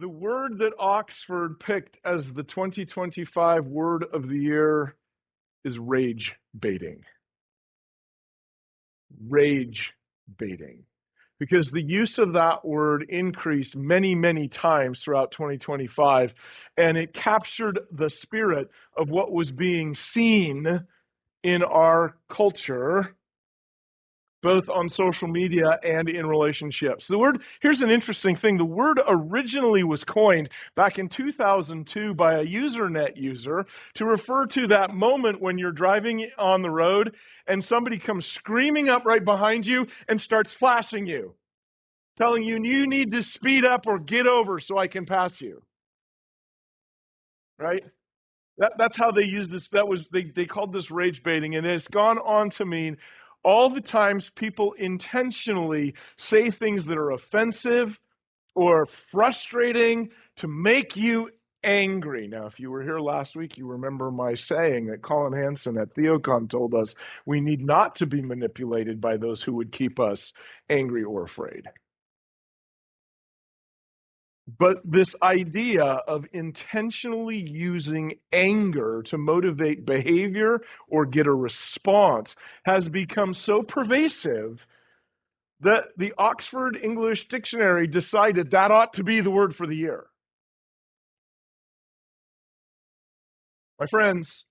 The word that Oxford picked as the 2025 word of the year is rage baiting. Rage baiting. Because the use of that word increased many, many times throughout 2025, and it captured the spirit of what was being seen in our culture, both on social media and in relationships. Here's an interesting thing. The word originally was coined back in 2002 by a Usenet user to refer to that moment when you're driving on the road and somebody comes screaming up right behind you and starts flashing you, telling you need to speed up or get over so I can pass you. Right? That's how they use this. They called this rage baiting, and it's gone on to mean all the times people intentionally say things that are offensive or frustrating to make you angry. Now, if you were here last week, you remember my saying that Colin Hansen at Theocon told us we need not to be manipulated by those who would keep us angry or afraid. But this idea of intentionally using anger to motivate behavior or get a response has become so pervasive that the Oxford English Dictionary decided that ought to be the word for the year. My friends,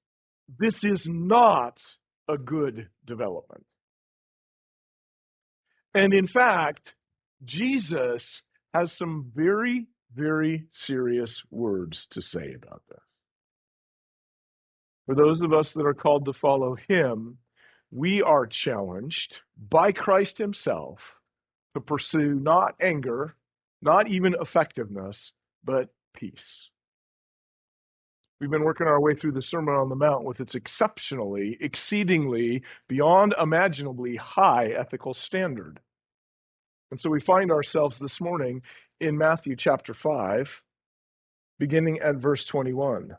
this is not a good development. And in fact, Jesus has some very, very serious words to say about this. For those of us that are called to follow him, we are challenged by Christ himself to pursue not anger, not even effectiveness, but peace. We've been working our way through the Sermon on the Mount with its exceedingly, beyond imaginably high ethical standard. And so we find ourselves this morning in Matthew chapter 5, beginning at verse 21.